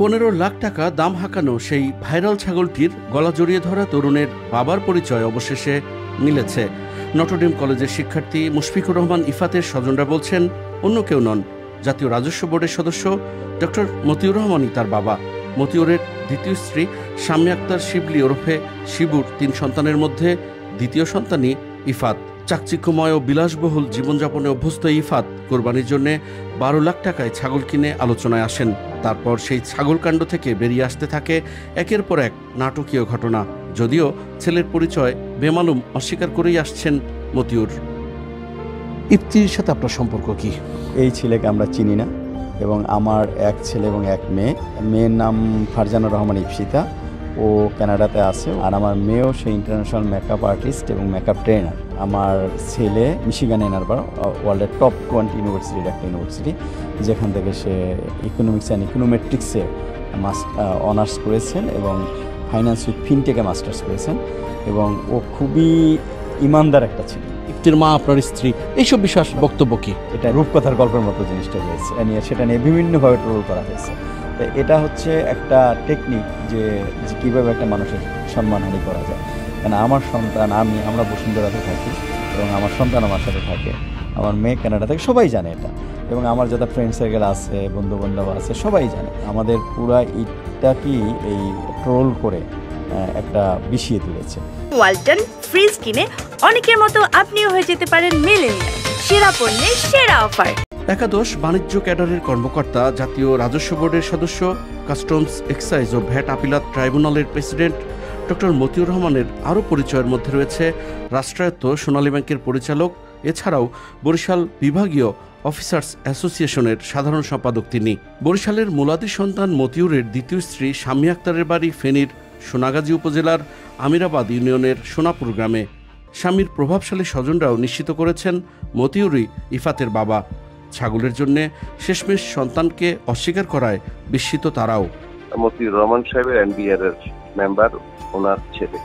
15 লাখ টাকা দাম হাঁকানো সেই ভাইরাল ছাগলটির গলা জড়িয়ে ধরা তরুণের বাবার পরিচয় অবশেষে মিলেছে। নটরডেম কলেজের শিক্ষার্থী মুশফিকুর রহমান ইফাতের স্বজনরা বলছেন অন্য কেউ নন, জাতীয় রাজস্ব বোর্ডের সদস্য ডক্টর মতিউর রহমানই তার বাবা। মতিউরের দ্বিতীয় স্ত্রী শাম্মী আক্তার শিবলি ওরফে শিবুর 3 সন্তানের মধ্যে দ্বিতীয় সন্তানই ইফাত। চাকচিক্যময় ও বিলাসবহুল জীবনযাপনে অভ্যস্ত ইফাত কোরবানির জন্য 12 লাখ টাকায় ছাগল কিনে আলোচনায় আসেন। তারপর সেই ছাগলকাণ্ড থেকে বেরিয়ে আসতে থাকে একের পর এক নাটকীয় ঘটনা। যদিও ছেলের পরিচয় বেমালুম অস্বীকার করেই আসছেন মতিউর। ইফতির সাথে আপনার সম্পর্ক কি? এই ছেলেকে আমরা চিনি না, এবং আমার এক ছেলে এবং এক মেয়ে। মেয়ের নাম ফারজানা রহমান ইপসিতা, ও কানাডাতে আছে, আর আমার মেয়েও সে ইন্টারন্যাশনাল মেকআপ আর্টিস্ট এবং মেকআপ ট্রেনার। আমার ছেলে মিশিগান এন আরবার, ওয়ার্ল্ডের টপ 20 ইউনিভার্সিটির একটা ইউনিভার্সিটি, যেখান থেকে সে ইকোনমিক্স অ্যান্ড ইকোনোমেট্রিক্সে অনার্স করেছেন এবং ফাইন্যান্স উইথ ফিনটেকে মাস্টার্স করেছেন, এবং ও খুবই ইমানদার একটা ছেলে। ইফতির মা আপনার স্ত্রী, এইসব বিশ্বাস বক্তব্য কি? এটা রূপকথার গল্পের মতো জিনিসটা হয়েছে, সেটা নিয়ে বিভিন্নভাবে ট্রোল করা হয়েছে। তো এটা হচ্ছে একটা টেকনিক যে কীভাবে একটা মানুষের সম্মানহানি করা যায়। কারণ আমার সন্তান, আমরা বসুন্ধরাতে থাকি এবং আমার সন্তান আমার সাথে থাকে, আমার মেয়ে কানাডা থেকে, সবাই জানে এটা, এবং আমার যত ফ্রেন্ড সার্কেল আছে, বন্ধু বান্ধব আছে, সবাই জানে। আমাদের পুরা ইটটাকেই এই ট্রোল করে একটা বিষিয়ে তুলেছে। ওয়ালটন ফ্রিজ কিনে অনেকের মতো আপনিও হয়ে যেতে পারেন মিলেনিয়াল। সেরা পণ্যের সেরা অফার। একাদশ বাণিজ্য ক্যাডারের কর্মকর্তা, জাতীয় রাজস্ব বোর্ডের সদস্য, কাস্টমস, এক্সাইজ ও ভ্যাট আপিলাত ট্রাইব্যুনালের প্রেসিডেন্ট ডক্টর মতিউর রহমানের আরও পরিচয়ের মধ্যে রয়েছে রাষ্ট্রায়ত্ত সোনালী ব্যাংকের পরিচালক, এছাড়াও বরিশাল বিভাগীয় অফিসার্স অ্যাসোসিয়েশনের সাধারণ সম্পাদক তিনি। বরিশালের মুলাদি সন্তান মতিউরের দ্বিতীয় স্ত্রী শাম্মী আক্তারের বাড়ি ফেনীর সোনাগাজী উপজেলার আমিরাবাদ ইউনিয়নের সোনাপুর গ্রামে। স্বামীর প্রভাবশালী স্বজনরাও নিশ্চিত করেছেন মতিউরই ইফাতের বাবা। ছাগলের জন্য শেষমেশ সন্তানকে অস্বীকার করায় বিস্মিত তারাও। মতিউর রহমান সাহেবের এনবিআর এর মেম্বার, ওনার ছেলে,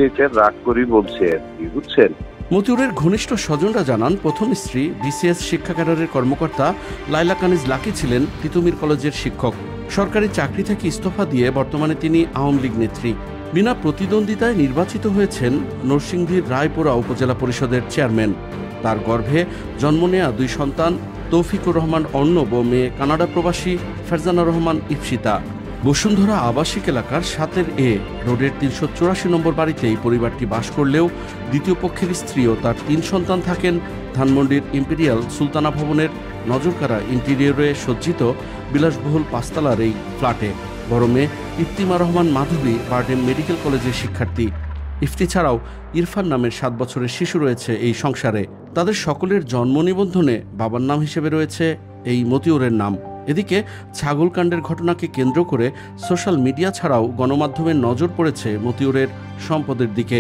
এটা রাগ করি বলছে আর কি, বুঝছেন। মতিউরের ঘনিষ্ঠ স্বজনরা জানান, প্রথম স্ত্রী বিসিএস শিক্ষা ক্যাডারের কর্মকর্তা লাইলা কানিজ লাকি ছিলেন তিতুমির কলেজের শিক্ষক। সরকারি চাকরি থেকে ইস্তফা দিয়ে বর্তমানে তিনি আওয়ামী লীগ নেত্রী। বিনা প্রতিদ্বন্দ্বিতায় নির্বাচিত হয়েছেন নরসিংদীর রায়পুরা উপজেলা পরিষদের চেয়ারম্যান। তার গর্ভে জন্ম নেয়া 2 সন্তান, তৌফিকুর রহমান অর্ণব ও মেয়ে কানাডা প্রবাসী ফারজানা রহমান ইপসিতা। বসুন্ধরা আবাসিক এলাকার 7 রোডের 384 নম্বর বাড়িতে এই পরিবারটি বাস করলেও দ্বিতীয় পক্ষের স্ত্রী ও তার 3 সন্তান থাকেন ধানমন্ডির ইম্পেরিয়াল সুলতানা ভবনের নজরকাড়া ইন্টেরিয়রে সজ্জিত বিলাসবহুল 5 তলার এই ফ্ল্যাটে। বড় মেয়ে ইফতিমা রহমান মাধবী বারডেম মেডিকেল কলেজের শিক্ষার্থী। ইফতি ছাড়াও ইরফান নামের 7 বছরের শিশু রয়েছে এই সংসারে। তাদের সকলের জন্ম নিবন্ধনে বাবার নাম হিসেবে রয়েছে এই মতিউরের নাম। এদিকে ছাগলকাণ্ডের ঘটনাকে কেন্দ্র করে সোশ্যাল মিডিয়া ছাড়াও গণমাধ্যমের নজর পড়েছে মতিউরের সম্পদের দিকে।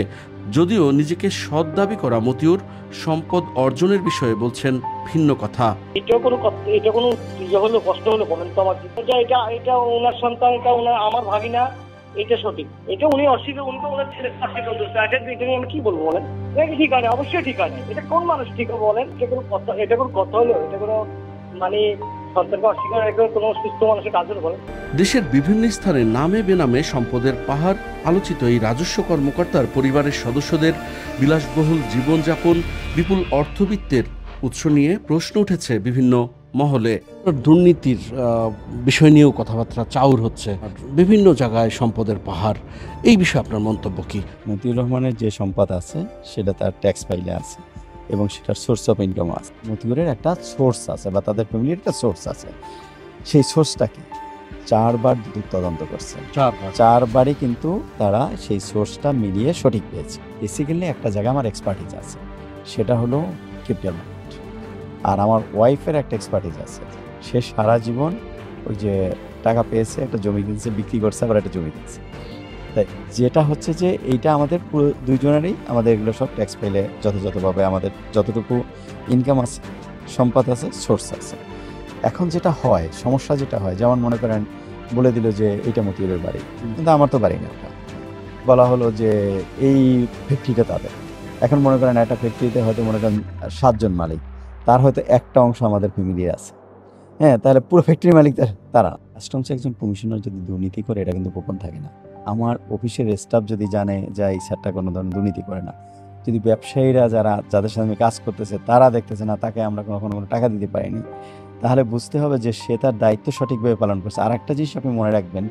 যদিও নিজেকে সৎ দাবি করা মতিউর সম্পদ অর্জনের বিষয়ে বলছেন ভিন্ন কথা। এটা কোনো হলো কষ্ট হলো বলেন তো আমার, এটা ওনার সন্তান, এটা ওনার আমার ভাগিনা, এটা সঠিক। এটা উনি অস্বীকার, উনি তো ওনার ছেলে অস্বীকার করছে। এটা নিয়ে আমি কি বলবো বলেন? এটা ঠিক আছে, অবশ্যই ঠিক আছে। এটা কোন মানুষ ঠিক হবে বলেন? এটা কোনো কথা হলো? এটা কোনো মানে দেশের বিভিন্ন স্থানে নামে বেনামে সম্পদের পাহাড় আলোচিত এই রাজস্ব কর্মকর্তার পরিবারের সদস্যদের বিলাসবহুল জীবনযাপন, বিপুল অর্থবিত্তের উৎস নিয়ে প্রশ্ন উঠেছে বিভিন্ন মহলে। দুর্নীতির বিষয় নিয়েও কথাবার্তা চাউর হচ্ছে, বিভিন্ন জায়গায় সম্পদের পাহাড়। এই বিষয়ে আপনার মন্তব্য কি? মতিউর রহমানের যে সম্পদ আছে সেটা তার ট্যাক্স ফাইলে আছে এবং সেটার সোর্স অফ ইনকাম আছে। মতিউরের একটা সোর্স আছে বা তাদের ফ্যামিলির একটা সোর্স আছে। সেই সোর্সটাকে 4 বার তদন্ত করছে, 4 বারই কিন্তু তারা সেই সোর্সটা মিলিয়ে সঠিক পেয়েছে। বেসিক্যালি একটা জায়গায় আমার এক্সপার্টিজ আছে, সেটা হলো ক্রিপ্টো মার্কেট। আর আমার ওয়াইফের একটা এক্সপার্টিজ আছে, সে সারা জীবন ওই যে টাকা পেয়েছে, একটা জমি কিনছে, বিক্রি করছে, আবার একটা জমি কিনছে। তাই যেটা হচ্ছে যে এইটা আমাদের পুরো দুইজনেরই, আমাদের এগুলো সব ট্যাক্স পেলে যথাযথভাবে আমাদের যতটুকু ইনকাম আছে, সম্পদ আছে, সোর্স আছে। এখন যেটা হয়, সমস্যা যেটা হয়, যেমন মনে করেন বলে দিল যে এইটা মতিউরের বাড়ি, কিন্তু আমার তো বাড়ি না। বলা হলো যে এই ফ্যাক্টরিটা তাদের। এখন মনে করেন একটা ফ্যাক্টরিতে হয়তো মনে করেন 7 জন মালিক, তার হয়তো একটা অংশ আমাদের ফ্যামিলির আছে। হ্যাঁ, তাহলে পুরো ফ্যাক্টরি মালিক তারা। কাস্টমসে একজন কমিশনার যদি দুর্নীতি করে এটা কিন্তু গোপন থাকে না। আমার অফিসের স্টাফ যদি জানে যে এই স্যারটা কোনো ধরনের দুর্নীতি করে না, যদি ব্যবসায়ীরা যাদের সাথে আমি কাজ করতেছে তারা দেখতেছে না তাকে আমরা কোনো টাকা দিতে পারিনি, তাহলে বুঝতে হবে যে সে তার দায়িত্ব সঠিকভাবে পালন করছে। আর একটা জিনিস আপনি মনে রাখবেন,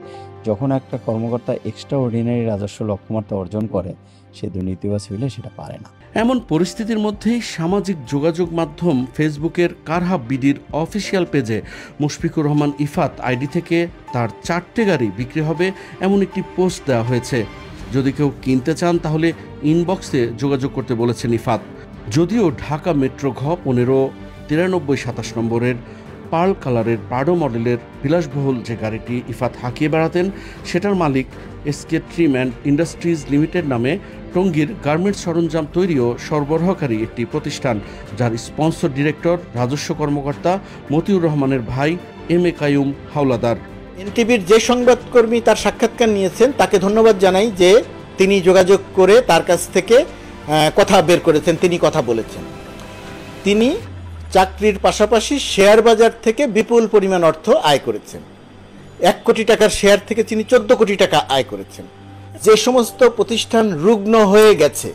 যখন একটা কর্মকর্তা এক্সট্রা অর্ডিনারি রাজস্ব লক্ষ্যমাত্রা অর্জন করে, সে দুর্নীতিবাজ হইলে সেটা পারে না। এমন পরিস্থিতির মধ্যেই সামাজিক যোগাযোগ মাধ্যম ফেসবুকের কারহাব বিডির অফিসিয়াল পেজে মুশফিকুর রহমান ইফাত আইডি থেকে তার 4টে গাড়ি বিক্রি হবে এমন একটি পোস্ট দেওয়া হয়েছে। যদি কেউ কিনতে চান তাহলে ইনবক্সে যোগাযোগ করতে বলেছেন ইফাত। যদিও ঢাকা মেট্রো ঘ 15-93-27 নম্বরের পার্ল কালারের প্রাডো মডেলের বিলাসবহুল যে গাড়িটি ইফাত হাঁকিয়ে বেড়াতেন, সেটার মালিক SK trim and industries limited নামে টঙ্গীর গার্মেন্টস সরঞ্জাম তৈরি ও সরবরাহকারী একটি প্রতিষ্ঠান, যার স্পন্সর ডিরেক্টর রাজস্ব কর্মকর্তা মতিউর রহমানের ভাই এম এ কাইয়ুম হাওলাদার। এনটিভির যে সংবাদকর্মী তার সাক্ষাৎকার নিয়েছেন তাকে ধন্যবাদ জানাই যে তিনি যোগাযোগ করে তার কাছ থেকে কথা বের করেছেন, তিনি কথা বলেছেন। তিনি চাকরির পাশাপাশি শেয়ার বাজার থেকে বিপুল পরিমাণ অর্থ আয় করেছেন। 1 কোটি টাকার শেয়ার থেকে তিনি 14 কোটি টাকা আয় করেছেন। যে সমস্ত প্রতিষ্ঠান রুগ্ন হয়ে গেছে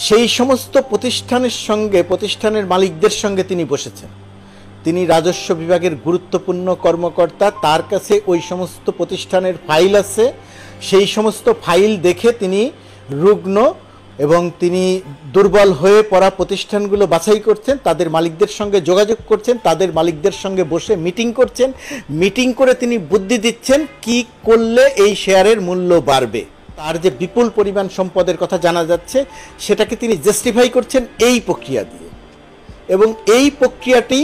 সেই সমস্ত প্রতিষ্ঠানের মালিকদের সঙ্গে তিনি বসেছেন। তিনি রাজস্ব বিভাগের গুরুত্বপূর্ণ কর্মকর্তা, তার কাছে ওই সমস্ত প্রতিষ্ঠানের ফাইল আছে। সেই সমস্ত ফাইল দেখে তিনি রুগ্ন এবং তিনি দুর্বল হয়ে পড়া প্রতিষ্ঠানগুলো বাছাই করছেন, তাদের মালিকদের সঙ্গে যোগাযোগ করছেন, তাদের মালিকদের সঙ্গে বসে মিটিং করছেন। মিটিং করে তিনি বুদ্ধি দিচ্ছেন কি করলে এই শেয়ারের মূল্য বাড়বে। তার যে বিপুল পরিমাণ সম্পদের কথা জানা যাচ্ছে সেটাকে তিনি জাস্টিফাই করছেন এই প্রক্রিয়া দিয়ে, এবং এই প্রক্রিয়াটি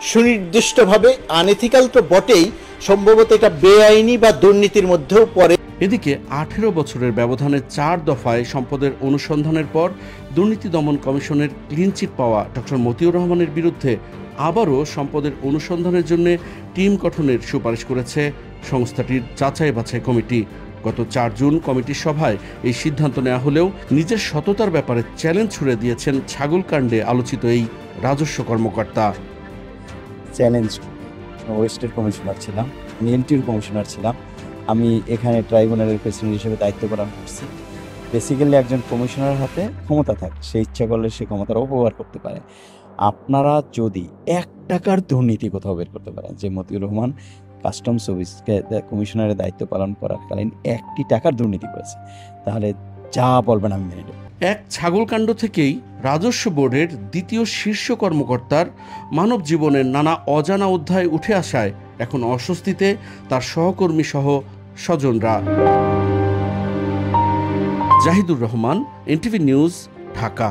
সুনির্দিষ্টভাবে আনএথিক্যাল তো বটেই, সম্ভবত এটা বেআইনি বা দুর্নীতির মধ্যেও পড়ে। এদিকে 18 বছরের ব্যবধানে 4 দফায় সম্পদের অনুসন্ধানের পর দুর্নীতি দমন কমিশনের ক্লিনচিট পাওয়া ডক্টর মতিউর রহমানের বিরুদ্ধে আবারও সম্পদের অনুসন্ধানের জন্য টিম গঠনের সুপারিশ করেছে সংস্থাটির যাচাই বাছাই কমিটি। গত 4 জুন কমিটির সভায় এই সিদ্ধান্ত নেওয়া হলেও নিজের সততার ব্যাপারে চ্যালেঞ্জ ছুড়ে দিয়েছেন ছাগলকাণ্ডে আলোচিত এই রাজস্ব কর্মকর্তা। চ্যালেঞ্জ, ওয়েস্টের কমিশনার ছিলাম, এনটির কমিশনার ছিলাম, আমি এখানে ট্রাইব্যুনালের প্রেসিডেন্ট হিসেবে দায়িত্ব পালন করছি। বেসিক্যালি একজন কমিশনারের হাতে ক্ষমতা থাকে, সে ইচ্ছা করলে সে ক্ষমতার অপব্যবহার করতে পারে। আপনারা যদি 1 টাকার দুর্নীতি কোথাও বের করতে পারেন, যে মতিউর রহমান কাস্টমস অফিসকে কমিশনারের দায়িত্ব পালন করাকালীন 1টি টাকার দুর্নীতি করেছে, তাহলে যা বলবেন আমি মেনে নেব। এক ছাগলকাণ্ড থেকেই রাজস্ব বোর্ডের দ্বিতীয় শীর্ষ কর্মকর্তার মানব জীবনের নানা অজানা অধ্যায় উঠে আসায় এখন অস্বস্তিতে তার সহকর্মী সহ স্বজনরা। Zahidur Rahman, NTV news, Dhaka.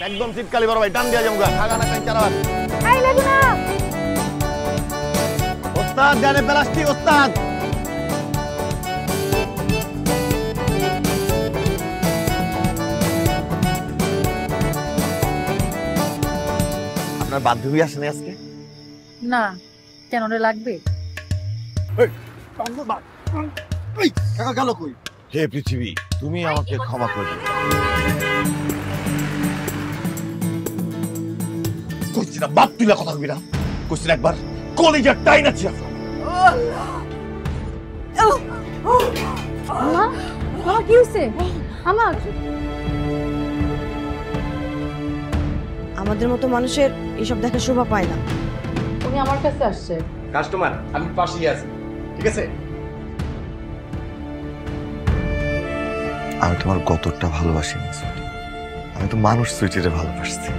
একদম শীতকালে বড় ভাই টান দিয়া যাবো খাগা না কেন চারা ওস্তাদ জানে প্লাস্টিক ওস্তাদ। আপনার বান্ধবী আসেনি আজকে? না, কেন রে লাগবে? হে পৃথিবী, তুমি আমাকে ক্ষমা করে দিও। কইছি না বাপ তুইলা কথা কবি না, কইছি না একবার কলিজার টাইন আছে। কি হয়েছে আমার? আমাদের মতো মানুষের এসব দেখার শোভা পায় না। উনি আমার কাছে আসছে। কাস্টমার, আমি পাশেই আছি, ঠিক আছে? আমি তোমার কতটা ভালোবাসি, আমি তো মানুষ সুইটিরে ভালোবাসছি।